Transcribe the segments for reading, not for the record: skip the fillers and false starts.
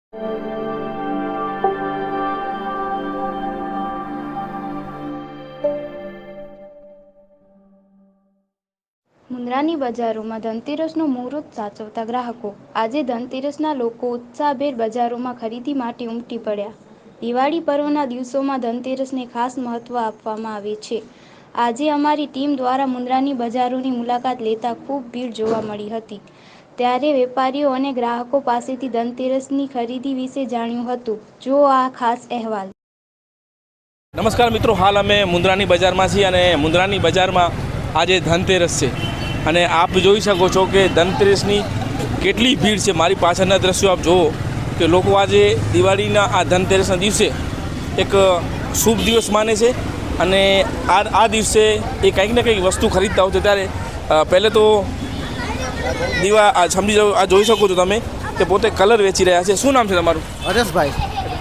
મુન્દ્રાની બજારોમાં ધનતેરસનું મુહૂર્ત સાચવતા ગ્રાહકો. આજે ધનતેરસના લોકો ઉત્સાહભેર બજારોમાં ખરીદી માટે ઉમટી પડ્યા. દિવાળી પર્વના દિવસોમાં ધનતેરસને ખાસ મહત્વ આપવામાં આવે છે. આજે અમારી ટીમ દ્વારા મુન્દ્રાની બજારોની મુલાકાત લેતા ખૂબ ભીડ જોવા મળી હતી. ત્યારે વેપારીઓ અને ગ્રાહકો પાસેથી ધનતેરસની ખરીદી વિશે જાણ્યું હતું. જુઓ આ ખાસ અહેવાલ. નમસ્કાર મિત્રો, હાલ અમે મુન્દ્રાની બજારમાં છીએ અને મુન્દ્રાની બજારમાં આજે ધનતેરસ છે અને આપ જોઈ શકો છો કે ધનતેરસની કેટલી ભીડ છે. મારી પાછળના દ્રશ્યો આપ જુઓ કે લોકો આજે દિવાળીના આ ધનતેરસના દિવસે એક શુભ દિવસ માને છે અને આ દિવસે એ કંઈક ને કંઈક વસ્તુ ખરીદતા હોય છે. ત્યારે પહેલે તો સમજી જાઓ, આ જોઈ શકો છો તમે કે પોતે કલર વેચી રહ્યા છે. શું નામ છે તમારું? હરેશભાઈ.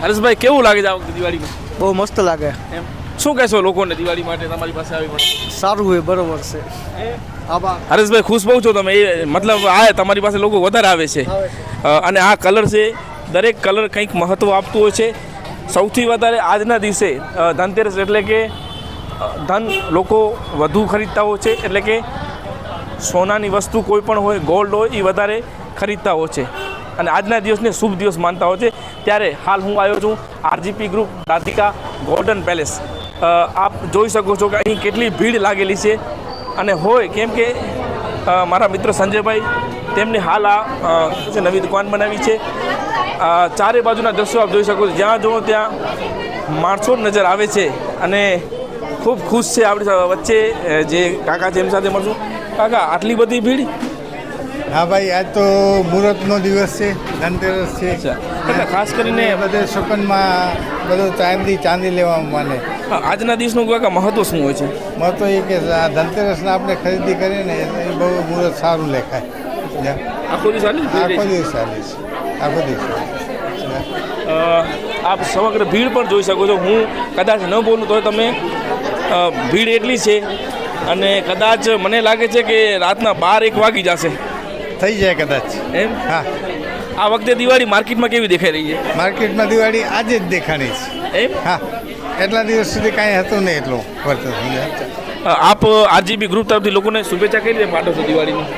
હરેશભાઈ, કેવું લાગે છે આ વખતે દિવાળીમાં? બહુ મસ્ત લાગે. એમ શું કહેશો લોકોને દિવાળી માટે તમારી પાસે આવી પડે? સારું હોય, બરોબર છે. હરેશભાઈ, ખુશ બહુ છો તમે? એ મતલબ આ તમારી પાસે લોકો વધારે આવે છે અને આ કલર છે, દરેક કલર કંઈક મહત્ત્વ આપતું હોય છે. સૌથી વધારે આજના દિવસે ધનતેરસ એટલે કે ધન લોકો વધુ ખરીદતા હોય છે, એટલે કે સોનાની વસ્તુ કોઈ પણ હોય, ગોલ્ડ હોય, એ વધારે ખરીદતા હોય છે અને આજના દિવસને શુભ દિવસ માનતા હોય છે. ત્યારે હાલ હું આવ્યો છું આરજીપી ગ્રુપ રાધિકા ગોલ્ડન પેલેસ. આપ જોઈ શકો છો કે અહીં કેટલી ભીડ લાગેલી છે અને હોય કેમ કે મારા મિત્ર સંજયભાઈ તેમની હાલ આ નવી દુકાન બનાવી છે. ચારે બાજુના દ્રશ્યો આપ જોઈ શકો છો, જ્યાં જુઓ ત્યાં માણસો નજર આવે છે અને ખૂબ ખુશ છે. આપણી વચ્ચે જે કાકા છે એમની સાથે મળશું. કાકા, આટલી બધી ભીડ? હા ભાઈ, આજ તો મુહૂર્તનો દિવસ છે, ધનતેરસ છે એટલે ખાસ કરીને બધે શોપનમાં બધું ચાંદી લેવામાં માને. આજના દિવસનું કાકા મહત્વ શું હોય છે? મહત્વ એ કે આ ધનતેરસને આપણે ખરીદી કરીએ ને એ બહુ મુહૂર્ત સારું લેખાય. આખો દિવસ ચાલે? આખો દિવસ ચાલે છે, આખો દિવસ. આપ સમગ્ર ભીડ પણ જોઈ શકો છો. હું કદાચ ન બોલું તો તમે ભીડ એટલી છે અને કદાચ મને લાગે છે કે રાતના 12-1 વાગી જશે. થઈ જાય કદાચ. એમ? હા. આ વખતે દિવાળી માર્કેટમાં કેવી દેખાઈ રહી છે? માર્કેટમાં દિવાળી આજે જ દેખાણી છે. એમ? હા, એટલા દિવસ સુધી કાંઈ હતું નહીં એટલું વર્તન. આપ આરજીબી ગ્રુપ તરફથી લોકોને શુભેચ્છા કઈ રીતે પાઠવશો દિવાળીની?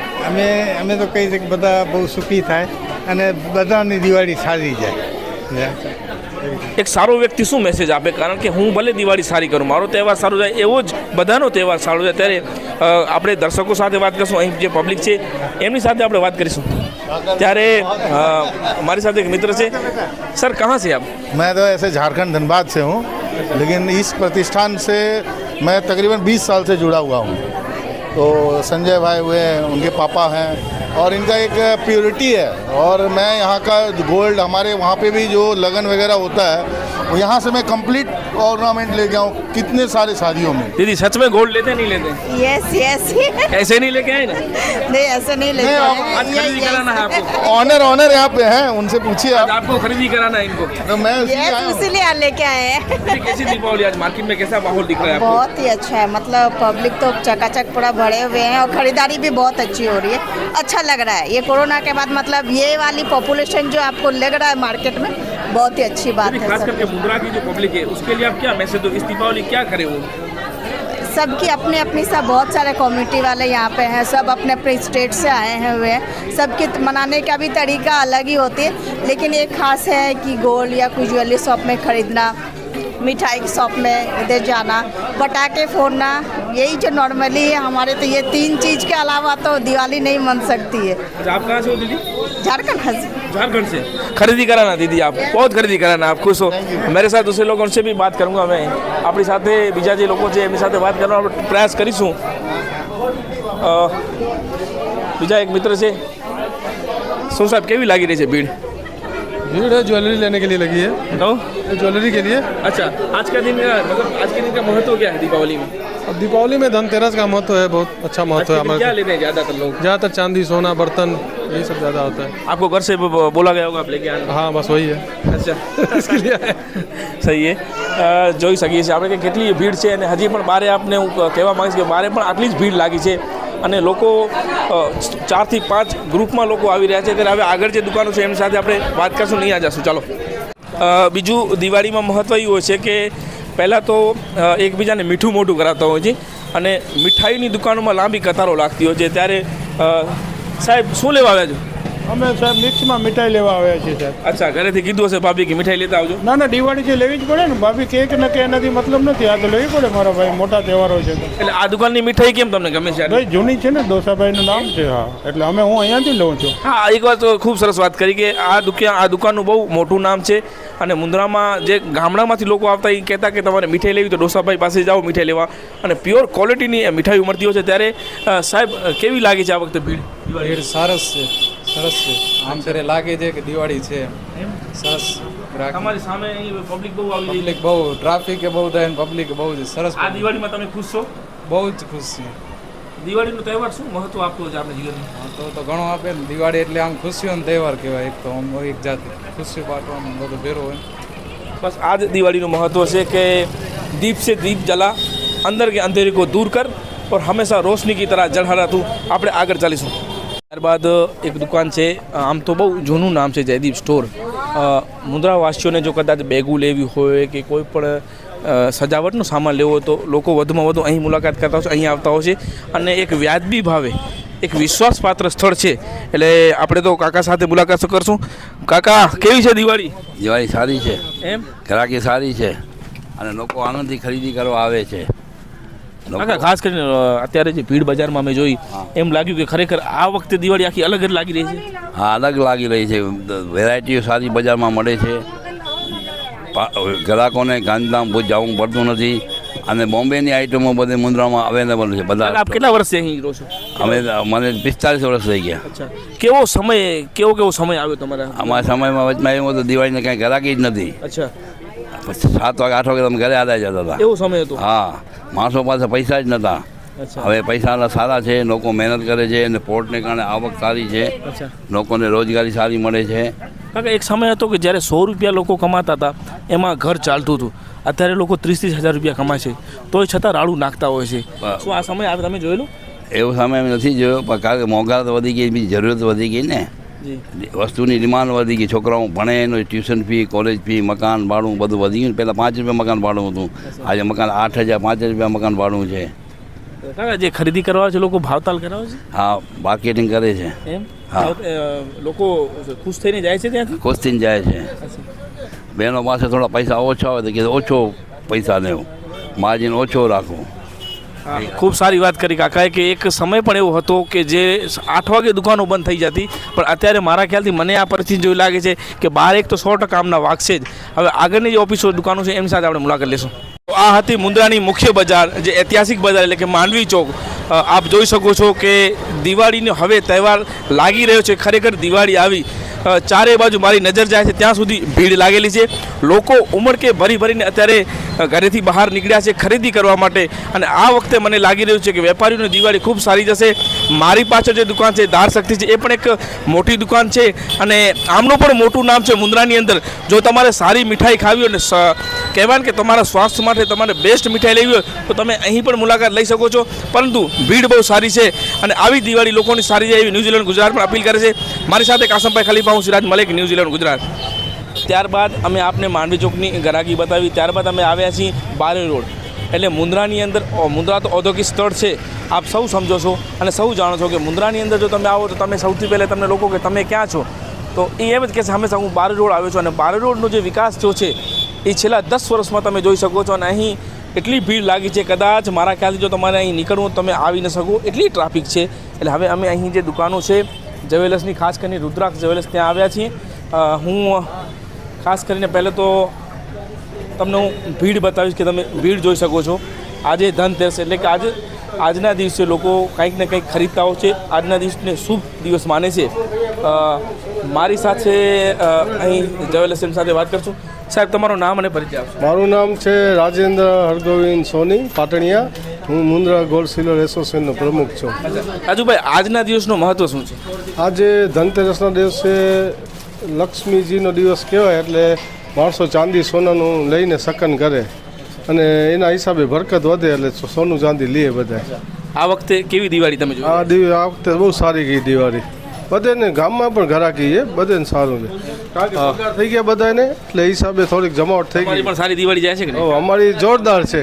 અમે તો કહીએ કે બધા બહુ સુખી થાય અને બધાની દિવાળી સારી જાય. એક સારો વ્યક્તિ શું મેસેજ આપે? કારણ કે હું ભલે દિવાળી સારી કરું, મારો તહેવાર સારો જાય, એવો જ બધાનો તહેવાર સારો જાય. ત્યારે આપણે દર્શકો સાથે વાત કરીશું, અહીં જે પબ્લિક છે એમની સાથે આપણે વાત કરીશું. ત્યારે हमारे साथ एक मित्र से। सर कहाँ से आप? मैं तो ऐसे झारखंड धनबाद से हूँ, लेकिन इस प्रतिष्ठान से मैं तकरीबन 20 साल से जुड़ा हुआ हूँ। तो संजय भाई हुए, उनके पापा हैं और इनका एक प्योरिटी है। और मैं यहाँ का गोल्ड, हमारे वहाँ पे भी जो लगन वगैरह होता है वो यहाँ से मैं कंप्लीट ऑर्नामेंट ले गया हूँ कितने सारे शादियों में। दीदी सच में गोल्ड लेते नहीं लेते? Yes yes. ऐसे नहीं लेके आए ना? नहीं ऐसे नहीं लेते हैं। आज खरीदी कराना है आपको? ऑनर यहाँ पे हैं, उनसे पूछिए आप। आपको खरीदी कराना है इनको? तो मैं इसीलिए लेके आए हैं। कैसी दीपावली आज मार्केट में, कैसा माहौल दिख रहा है आपको? बहुत ही अच्छा है, मतलब पब्लिक तो चकाचक पूरा भरे हुए हैं और खरीदारी भी बहुत अच्छी हो रही है। अच्छा लग रहा है। ये कोरोना के बाद मतलब ये वाली पॉपुलेशन जो आपको लग रहा है मार्केट में, बहुत ही अच्छी बात है। खास करके मुंद्रा की जो पब्लिक है उसके लिए आप क्या मैसेज दो? इस दीपावली क्या करे वो? सबकी अपनी अपनी, सब बहुत सारे कम्युनिटी वाले यहाँ पे हैं, सब अपने अपने स्टेट से आए हैं हुए हैं। सबके मनाने का भी तरीका अलग ही होती है, लेकिन एक खास है कि गोल्ड या कोई ज्वेलरी शॉप में खरीदना, मिठाई की शॉप में इधर जाना, पटाखे फोड़ना, यही जो नॉर्मली है हमारे। तो ये तीन चीज़ के अलावा तो दिवाली नहीं मन सकती है। आप कहाँ से हो दीदी? झारखंड से। खरीदी कराना दीदी, आप बहुत खरीदी कराना, आप खुश हो। मेरे साथ दूसरे लोगों से भी बात करूँगा मैं, अपनी साथे बीजा जे लोगों से एमनी साथे बात करવાનો प्रयास करीશું। બીજા એક મિત્ર છે, શું સાહેબ કેવી લાગી રહી છે ભીડ? भीड़ है, ज्वेलरी लेने के लिए लगी है। तो ज्वेलरी के लिए। अच्छा, आज का दिन मतलब आज के दिन का महत्व क्या है दीपावली में? अब दीपावली में धनतेरस का महत्व है, बहुत अच्छा महत्व है हमारे। क्या लेते हैं ज़्यादातर लोग? ज़्यादातर चांदी, सोना, बर्तन, यही सब ज़्यादा होता है। आपको घर से बोला गया होगा आप लेके आना? हाँ बस वही है। अच्छा इसके लिए સહી છે। જોઈ શકીએ છીએ આપણે કે કેટલી ભીડ છે અને હજી પણ બારે આપને હું કહેવા માંગીશ કે બારે પણ આટલી જ ભીડ લાગી છે અને લોકો 4 થી 5 ગ્રુપમાં લોકો આવી રહ્યા છે. ત્યારે હવે આગળ જે દુકાનો છે એમની સાથે આપણે વાત કરશું, નહીં આ જશું. ચાલો. બીજું દિવાળીમાં મહત્ત્વ એવું હોય છે કે પહેલાં તો એકબીજાને મીઠું મોઢું કરાવતા હોય છે અને મીઠાઈની દુકાનોમાં લાંબી કતારો લાગતી હોય છે. ત્યારે સાહેબ શું લેવા આવ્યા છો? અમે સાહેબ મિક્સમાં મીઠાઈ લેવા આવ્યા છીએ સાહેબ. અચ્છા, ઘરેથી કીધું હશે ભાભી કે મીઠાઈ લેતા આવજો. ના દિવાળી છે લેવી જ પડે ને, ભાભી કેક ને કે એનાથી મતલબ નથી, આ તો લેવી પડે મારા ભાઈ, મોટા તહેવારો છે તો. એટલે આ દુકાનની મીઠાઈ કેમ તમને ગમે છે? ભાઈ જૂની છે ને, ડોસાભાઈનું નામ છે. હા, એટલે હું અહીંયાથી લઉં છું. હા, એક વાત ખૂબ સરસ વાત કરી કે આ દુકાનનું બહુ મોટું નામ છે અને મુન્દ્રામાં જે ગામડામાંથી લોકો આવતા એ કહેતા કે તમારે મીઠાઈ લેવી તો ડોસાભાઈ પાસે જાઓ મીઠાઈ લેવા, અને પ્યોર ક્વોલિટીની મીઠાઈ મળતી હોય છે. ત્યારે સાહેબ કેવી લાગી છે આ વખતે ભીડ? ભીડ સરસ છે, સરસ છે. આમ ત્યારે લાગે છે કે દિવાળી છે. સરસ. તમારી સામે પબ્લિક બહુ આવી રહી, પબ્લિક બહુ, ટ્રાફિક બહુ થાય ને પબ્લિક બહુ છે. સરસ. આ દિવાળીમાં તમે ખુશ છો? બહુ જ ખુશ છે. દિવાળીનો તહેવાર શું મહત્વ આપતો છે આપણે જીવનમાં? તો ઘણો આપે ને. દિવાળી એટલે આમ ખુશીઓનો તહેવાર કહેવાય. એક તો આમ એક જાત ખુશી બાંટવાનું બધું ભેરો હોય. બસ આ જ દિવાળીનું મહત્વ છે કે દીપ से દીપ જલા, અંદર કે અંધેરી को दूर कर और हमेशा रोशनी की तरह जलहरा તું. આપણે આગળ ચાલીશું. ત્યારબાદ એક દુકાન છે, આમ તો બહુ જૂનું નામ છે જયદીપ સ્ટોર. મુન્દ્રાવાસીઓને જો કદાચ બેગું લેવી હોય કે કોઈ પણ સજાવટનો સામાન લેવો હોય તો લોકો વધુમાં વધુ અહીં મુલાકાત કરતા હોય છે, અહીં આવતા હોય છે અને એક વ્યાજબી ભાવે એક વિશ્વાસપાત્ર સ્થળ છે. એટલે આપણે તો કાકા સાથે મુલાકાત કરશું. કાકા, કેવી છે દિવાળી? દિવાળી સારી છે, એમ ગ્રાહકી સારી છે અને લોકો આનંદથી ખરીદી કરવા આવે છે. કાકા, ખાસ કરીને અત્યારે જે ભીડ બજારમાં મેં જોઈ એમ લાગ્યું કે ખરેખર આ વખતે દિવાળી આખી અલગ જ લાગી રહી છે. હા, અલગ લાગી રહી છે. વેરાયટીઓ સારી બજારમાં મળે છે. ગ્રાહકોને ગાંધીધામ ભુજ જવું પડતું નથી અને બોમ્બેની આઈટમો બધી મુન્દ્રામાં અવેલેબલ છે. બધા. આપ કેટલા વર્ષથી અહીં રહો છો? મને 45 વર્ષ થઈ ગયા. અચ્છા, કેવો સમય આવ્યો તમારા? અમારા સમયમાં વચમાં એવું હતું દિવાળીને કાંઈ ગ્રાહકી જ નથી. અચ્છા, 7 વાગે 8 વાગે તમે ઘરે આદા જતા હતા. એવો સમય હતો? હા, માણસો પાસે પૈસા જ નહોતા. હવે પૈસા સારા છે, લોકો મહેનત કરે છે અને પોર્ટને કારણે આવક સારી છે. લોકોને રોજગારી સારી મળે છે. કાકા, એક સમય હતો કે જ્યારે 100 રૂપિયા લોકો કમાતા હતા એમાં ઘર ચાલતું હતું. અત્યારે લોકો 30-30 હજાર રૂપિયા કમાય છે તોય છતાં રાડું નાખતા હોય છે. શું આ સમય આવે તમે જોયેલું? એવો સમય અમે નથી જોયો, પણ કારણ કે મોંઘવારી તો વધી ગઈ, બીજી જરૂરત વધી ગઈ ને, વસ્તુની ડિમાન્ડ વધી ગઈ. છોકરાઓ ભણે એનું ટ્યુશન ફી, કોલેજ ફી, મકાન ભાડું બધું વધી ગયું. પહેલાં 5 રૂપિયા મકાન ભાડું હતું, આજે મકાન 8,000 5 રૂપિયા મકાન ભાડું છે. કાકા, જે ખરીદી કરવા છે લોકો ભાવતાલ કરાવે છે? હા, માર્કેટિંગ કરે છે. એમ? હા, લોકો ખુશ થઈને જાય છે ત્યાંથી? ખુશ થઈને જાય છે. બહેનો પાસે થોડા પૈસા ઓછા હોય તો કે ઓછો પૈસા લેવો, માર્જિન ઓછો રાખવો. ખૂબ સારી વાત કરી કાકાએ કે એક સમય પણ એવો હતો કે જે 8 વાગે દુકાનો બંધ થઈ જતી, પણ અત્યારે મારા ખ્યાલથી મને આ પરિસ્થિતિ જોઈ લાગે છે કે 12 તો 100% આમના વાગશે જ. હવે આગળની જે ઓફિસો દુકાનો છે એમની સાથે આપણે મુલાકાત લેશું. આ હતી મુન્દ્રાની મુખ્ય બજાર, જે ઐતિહાસિક બજાર એટલે કે માંડવી ચોક. આપ જોઈ શકો છો કે દિવાળીનો હવે તહેવાર લાગી રહ્યો છે. ખરેખર દિવાળી આવી, ચારે બાજુ મારી નજર જાય છે ત્યાં સુધી ભીડ લાગેલી છે. લોકો ઉમળકે ભરીને અત્યારે ઘરેથી બહાર નીકળ્યા છે ખરીદી કરવા માટે. અને આ વખતે મને લાગી રહ્યું છે કે વેપારીઓની દિવાળી ખૂબ સારી જશે. મારી પાછળ જે દુકાન છે દાળ શક્તિ છે, એ પણ એક મોટી દુકાન છે અને આમનું પણ મોટું નામ છે મુન્દ્રાની અંદર. જો તમારે સારી મીઠાઈ ખાવી હોય અને કહેવાય કે તમારા સ્વાસ્થ્ય માટે તમારે બેસ્ટ મીઠાઈ લેવી હોય તો તમે અહીં પણ મુલાકાત લઈ શકો છો. પરંતુ ભીડ બહુ સારી છે અને આવી દિવાળી લોકોની સારી જાય એવી ન્યૂઝીલેન્ડ ગુજરાત પણ અપીલ કરે છે. મારી સાથે કાસમભાઈ ખલીફા, હું સિરાજ મલિક, ન્યૂઝીલેન્ડ ગુજરાત. ત્યારબાદ અમે આપને માંડવી ચોકની ગ્રાહકી બતાવી. ત્યારબાદ અમે આવ્યા છીએ બારે રોડ, એટલે મુન્દ્રાની અંદર. મુન્દ્રા તો ઔદ્યોગિક સ્થળ છે, આપ સૌ સમજો છો અને સૌ જાણો છો કે મુન્દ્રાની અંદર જો તમે આવો તો તમે સૌથી પહેલાં તમને લોકો કે તમે ક્યાં છો તો એ એમ જ કહેશે હંમેશા હું બારે રોડ આવ્યો છું. અને બારે રોડનો જે વિકાસ થયો છે એ છેલ્લા 10 વર્ષમાં તમે જોઈ શકો છો. અને અહીં એટલી ભીડ લાગી છે, કદાચ મારા ખ્યાલથી જો તમારે અહીં નીકળવું તમે આવી ન શકો એટલી ટ્રાફિક છે. એટલે હવે અમે અહીં જે દુકાનો છે જ્વેલર્સની, ખાસ કરીને રુદ્રાક્ષ જ્વેલર્સ, ત્યાં આવ્યા છીએ. હું ખાસ કરીને પહેલાં તો તમને હું ભીડ બતાવીશ કે તમે ભીડ જોઈ શકો છો. આજે ધનતેરસ એટલે કે આજના દિવસે લોકો કંઈક ને કંઈક ખરીદતા હોય છે. આજના દિવસને શુભ દિવસ માને છે. મારી સાથે અહીં જ્વેલર્સ સાથે વાત કરશું. સાહેબ, તમારું નામ અને પરિચય આપશો? મારું નામ છે રાજેન્દ્ર હરગોવિંદ સોની પાટણિયા. હું મુન્દ્રા ગોલ્ડ સિલ્વર એસોસિએશનનો પ્રમુખ છું. રાજુભાઈ, આજના દિવસનું મહત્વ શું છે? આજે ધનતેરસના દિવસે લક્ષ્મીજીનો દિવસ કહેવાય, એટલે માણસો ચાંદી સોનાનું લઈને શકન કરે અને એના હિસાબે બરકત વધે, એટલે સોનું ચાંદી લે બધા. આ વખતે કેવી દિવાળી તમે જોઈ? આ વખતે બહુ સારી ગઈ દિવાળી. બધાને ગામમાં પણ ઘરાકી છે, બધાને સારું છે. કારણ કે પગાર થઈ ગયા બધાને, એટલે એ હિસાબે થોડીક જમાવટ થઈ તમારી ગઈ. પણ સારી દિવાળી જાય છે કે નહીં? અમારી જોરદાર છે.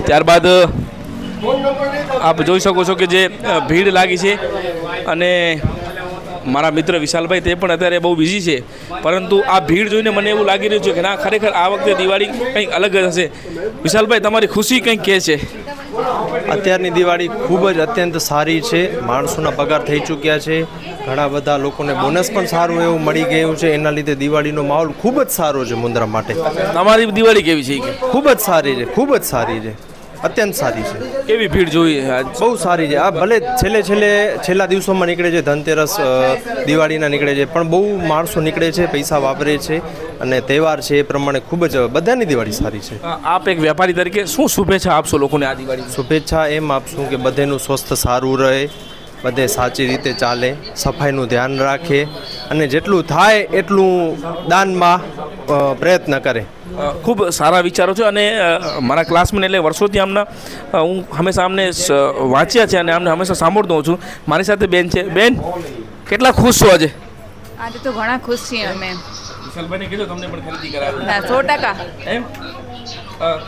ત્યારબાદ આપ જોઈ શકો છો કે જે ભીડ લાગી છે, અને મારા મિત્ર વિશાલભાઈ તે પણ અત્યારે બહુ બિઝી છે, પરંતુ આ ભીડ જોઈને મને એવું લાગી રહ્યું છે કે ના, ખરેખર આ વખતે દિવાળી કંઈક અલગ જ હશે. વિશાલભાઈ, તમારી ખુશી કંઈક કહે છે? અત્યારની દિવાળી ખૂબ જ અત્યંત સારી છે. માણસોના પગાર થઈ ચૂક્યા છે, ઘણા બધા લોકોને બોનસ પણ સારું એવું મળી ગયું છે. એના લીધે દિવાળીનો માહોલ ખૂબ જ સારો છે મુન્દ્રા માટે. તમારી દિવાળી કેવી છે? ખૂબ જ સારી છે, ખૂબ જ સારી છે, અત્યંત સારી છે. કેવી ભીડ જોઈ? બહુ સારી છે. આ ભલે છેલ્લા દિવસોમાં નીકળે છે, ધનતેરસ દિવાળીના નીકળે છે, પણ બહુ માણસો નીકળે છે, પૈસા વાપરે છે, અને તહેવાર છે એ પ્રમાણે ખૂબ જ બધાની દિવાળી સારી છે. આપ એક વેપારી તરીકે શું શુભેચ્છા આપશો લોકોને આ દિવાળી? શુભેચ્છા એમ આપશું કે બધાનું સ્વસ્થ સારું રહે, બધે સાચી રીતે ચાલે, સફાઈનું ધ્યાન રાખે, અને જેટલું થાય એટલું દાનમાં પ્રયત્ન કરે. ખૂબ સારા વિચારો છે, અને મારા ક્લાસમેટ એટલે વર્ષોથી આમના હું હંમેશા આમને વાંચ્યા છે અને આમને હંમેશા સાંભળતો હોઉં છું. મારી સાથે બેન છે. બેન, કેટલા ખુશ છો આજે? આજે તો ઘણા ખુશ છીએ અમે. વિશાલભાઈને કીધું તમને પણ ખરીદી કરાવી? ના, 100%. એમ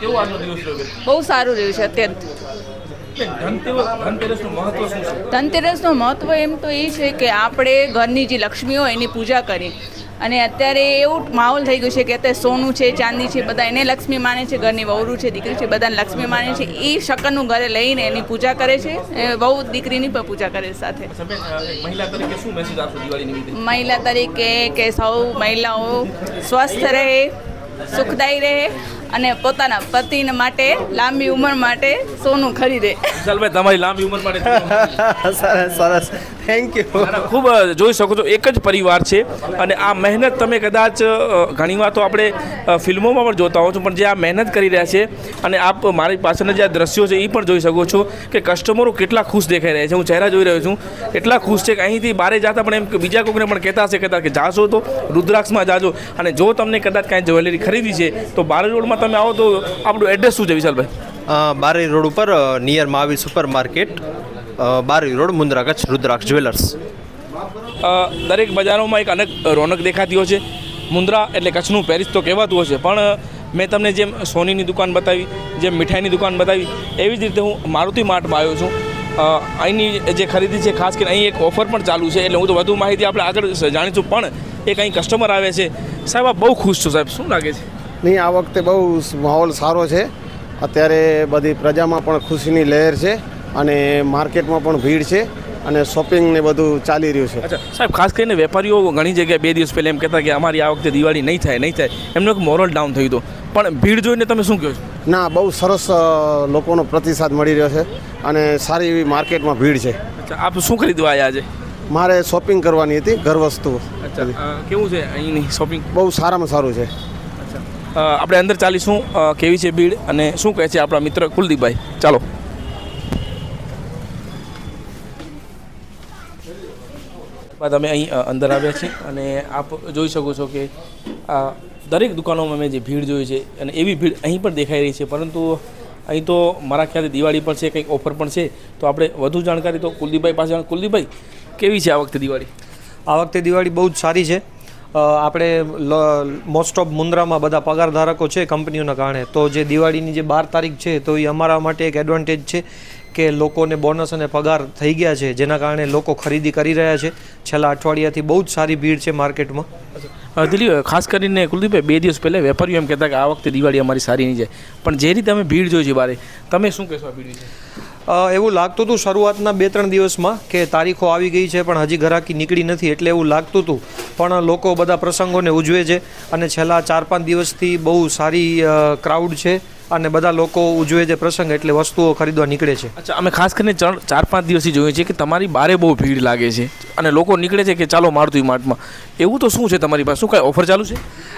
કેવો આજનો દિવસ રહ્યો? બહુ સારું રહ્યું છે અત્યંત. ધનતેરસનું મહત્વ શું છે? ધનતેરસનું મહત્વ એમ તો એ છે કે આપણે ઘરની જે લક્ષ્મી હોય એની પૂજા કરી, અને અત્યારે એવું માહોલ થઈ ગયું છે કે અત્યારે સોનું છે, ચાંદી છે, બધા એને લક્ષ્મી માને છે. ઘરની વહુ છે, દીકરી છે, બધાને લક્ષ્મી માને છે. એ શકરનું ઘરે લઈને એની પૂજા કરે છે. વહુ દીકરીની પણ પૂજા કરે છે સાથે. મહિલા તરીકે શું મેસેજ આપશો દિવાળી નિમિત્તે? મહિલા તરીકે કે સૌ મહિલાઓ સ્વસ્થ રહે, સુખદાયી રહે, અને પોતાના પતિને માટે લાંબી ઉંમર માટે સોનું ખરીદે. વિશાલભાઈ, તમારી લાંબી ઉંમર માટે સરસ સરસ, થેન્ક યુ. ખૂબ જોઈ શકો છો, એક જ પરિવાર છે, અને આ મહેનત તમે કદાચ ઘણીવાર તો આપણે ફિલ્મોમાં પણ જોતા હોવ છો, પણ જે આ મહેનત કરી રહ્યા છે, અને આપ મારી પાછળના જે આ દ્રશ્યો છે એ પણ જોઈ શકો છો કે કસ્ટમરો કેટલા ખુશ દેખાઈ રહ્યા છે. હું ચહેરા જોઈ રહ્યો છું, એટલા ખુશ છે કે અહીંથી બહાર જતા પણ એમ બીજા કોઈને પણ કહેતા હશે કે જાશો તો રુદ્રાક્ષમાં જાજો, અને જો તમને કદાચ કાંઈ જ્વેલરી ખરીદી છે તો બારડ રોડમાં તમે આવો તો આપણું એડ્રેસ શું છે વિશાલભાઈ? બારી રોડ ઉપર નિયર મહાવીર સુપર માર્કેટ, બારી રોડ, મુન્દ્રા, કચ્છ, રુદ્રાક્ષ જ્વેલર્સ. દરેક બજારોમાં એક અલગ રોનક દેખાતી હોય છે. મુન્દ્રા એટલે કચ્છનું પેરિસ તો કહેવાતું હશે, પણ મેં તમને જેમ સોનીની દુકાન બતાવી, જેમ મીઠાઈની દુકાન બતાવી, એવી જ રીતે હું મારુતિ માર્ટમાં આવ્યો છું. અહીંની જે ખરીદી છે, ખાસ કરીને અહીં એક ઓફર પણ ચાલુ છે, એટલે હું તો વધુ માહિતી આપણે આગળ જાણીશું. પણ એક અહીં કસ્ટમર આવે છે. સાહેબ, આપ બહુ ખુશ છો સાહેબ, શું લાગે છે? નહીં, આ વખતે બહુ માહોલ સારો છે. અત્યારે બધી પ્રજામાં પણ ખુશીની લહેર છે, અને માર્કેટમાં પણ ભીડ છે, અને શોપિંગ ને બધું ચાલી રહ્યું છે. અચ્છા સાહેબ, ખાસ કરીને વેપારીઓ ઘણી જગ્યાએ 2 દિવસ પહેલાં એમ કહેતા કે અમારી આ વખતે દિવાળી નહીં થાય, એમનો એક મોરલ ડાઉન થયું હતું, પણ ભીડ જોઈને તમે શું કહો છો? ના, બહુ સરસ લોકોનો પ્રતિસાદ મળી રહ્યો છે, અને સારી એવી માર્કેટમાં ભીડ છે. અચ્છા, આપ શું ખરીદવા આવ્યા આજે? મારે શોપિંગ કરવાની હતી, ઘર વસ્તુ. અચ્છા, કેવું છે અહીંની શોપિંગ? બહુ સારામાં સારું છે. આપણે અંદર ચાલીશું, કેવી છે ભીડ અને શું કહે છે આપણા મિત્ર કુલદીપભાઈ. ચાલો. તમે અહીં અંદર આવ્યા છે, અને આપ જોઈ શકો છો કે દરેક દુકાનોમાં મેં જે ભીડ જોઈ છે, અને એવી ભીડ અહીં પણ દેખાઈ રહી છે, પરંતુ અહીં તો મારા ખ્યાલથી દિવાળી પણ છે, કંઈક ઓફર પણ છે. તો આપણે વધુ જાણકારી તો કુલદીપભાઈ પાસે. કુલદીપભાઈ, કેવી છે આ વખતે દિવાળી? આ વખતે દિવાળી બહુ જ સારી છે. આપણે મોસ્ટ ઓફ મુન્દ્રામાં બધા પગારધારકો છે કંપનીઓના કારણે, તો જે દિવાળીની જે 12 તારીખ છે, તો એ અમારા માટે એક એડવાન્ટેજ છે કે લોકોને બોનસ અને પગાર થઈ ગયા છે, જેના કારણે લોકો ખરીદી કરી રહ્યા છે. છેલ્લા અઠવાડિયાથી બહુ જ સારી ભીડ છે માર્કેટમાં. દિલીપ, ખાસ કરીને કુલદીપભાઈ, 2 દિવસ પહેલાં વેપારીઓ એમ કહેતા કે આ વખતે દિવાળી અમારી સારી નહીં જાય, પણ જે રીતે અમે ભીડ જોઈ છે બારે, તમે શું કહેશો આ ભીડ વિશે? એવું લાગતું હતું શરૂઆતના 2-3 દિવસમાં કે તારીખો આવી ગઈ છે, પણ હજી ઘરાકી નીકળી નથી, એટલે એવું લાગતું હતું. પણ લોકો બધા પ્રસંગોને ઉજવે છે, અને છેલ્લા 4-5 દિવસથી બહુ સારી ક્રાઉડ છે, અને બધા લોકો ઉજવે છે પ્રસંગ, એટલે વસ્તુઓ ખરીદવા નીકળે છે. અચ્છા, અમે ખાસ કરીને 4-5 દિવસથી જોઈએ છીએ કે તમારી બારે બહુ ભીડ લાગે છે, અને લોકો નીકળે છે કે ચાલો મારુતિ માર્ટમાં. એવું તો શું છે તમારી પાસે? શું કાંઈ ઓફર ચાલુ છે?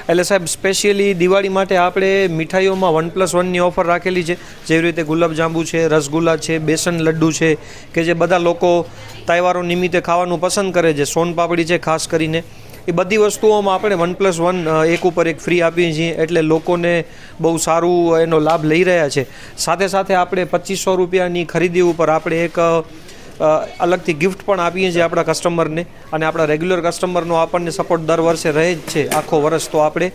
એટલે સાહેબ, સ્પેશિયલી દિવાળી માટે આપણે મીઠાઈઓમાં 1+1ની ઓફર રાખેલી છે. જેવી રીતે ગુલાબજાંબુ છે, રસગુલ્લા છે, બેસન લડ્ડુ છે, કે જે બધા લોકો તહેવારો નિમિત્તે ખાવાનું પસંદ કરે છે. સોનપાપડી છે ખાસ કરીને, એ બધી વસ્તુઓમાં આપણે 1+1 એક ઉપર એક ફ્રી આપીએ છીએ, એટલે લોકોને બહુ સારું એનો લાભ લઈ રહ્યા છે. સાથે સાથે આપણે 2500 રૂપિયાની ખરીદી ઉપર આપણે એક અલગથી ગિફ્ટ પણ આપીએ છીએ આપણા કસ્ટમરને, અને આપણા રેગ્યુલર કસ્ટમરનો આપણને સપોર્ટ દર વર્ષે રહે જ છે આખો વર્ષ, તો આપણે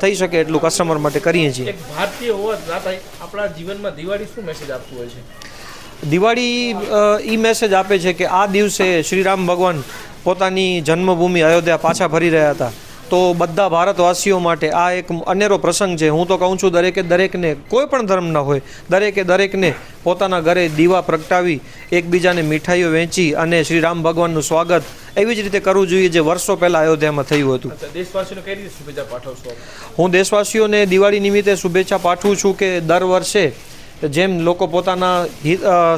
થઈ શકે એટલું કસ્ટમર માટે કરીએ છીએ. એક ભારતીય હોવા નાતે આપણા જીવનમાં દિવાળી શું મેસેજ આપતું હોય છે? દિવાળી મેસેજ આપે છે કે આ દિવસે શ્રી રામ ભગવાન પોતાની જન્મભૂમિ અયોધ્યા પાછા ફરી રહ્યા હતા, તો બધા ભારતવાસીઓ માટે આ એક અનેરો પ્રસંગ છે. હું તો કહું છું દરેકને, કોઈ પણ ધર્મના હોય, દરેકને પોતાના ઘરે દીવા પ્રગટાવી એકબીજાને મીઠાઈઓ વહેંચી અને શ્રી રામ ભગવાનનું સ્વાગત એવી જ રીતે કરવું જોઈએ જે વર્ષો પહેલાં અયોધ્યામાં થયું હતું. દેશવાસીઓને કઈ રીતે શુભેચ્છા પાઠવશો? હું દેશવાસીઓને દિવાળી નિમિત્તે શુભેચ્છા પાઠવું છું કે દર વર્ષે જેમ લોકો પોતાના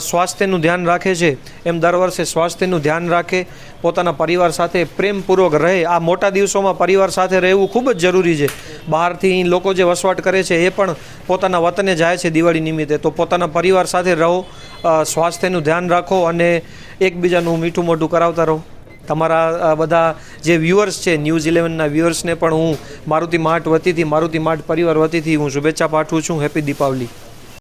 સ્વાસ્થ્યનું ધ્યાન રાખે છે, એમ દર વર્ષે સ્વાસ્થ્યનું ધ્યાન રાખે, પોતાના પરિવાર સાથે પ્રેમપૂર્વક રહે. આ મોટા દિવસોમાં પરિવાર સાથે રહેવું ખૂબ જ જરૂરી છે. બહારથી લોકો જે વસવાટ કરે છે એ પણ પોતાના વતને જાય છે દિવાળી નિમિત્તે, તો પોતાના પરિવાર સાથે રહો, સ્વાસ્થ્યનું ધ્યાન રાખો અને એકબીજાનું મીઠું મોઢું કરાવતા રહો. તમારા બધા જે વ્યુઅર્સ છે, ન્યૂઝ 11ના વ્યુઅર્સને પણ હું મારુતિ માર્ટ વતીથી, મારુતિ માર્ટ પરિવાર વતીથી હું શુભેચ્છા પાઠવું છું. હેપી દીપાવલી.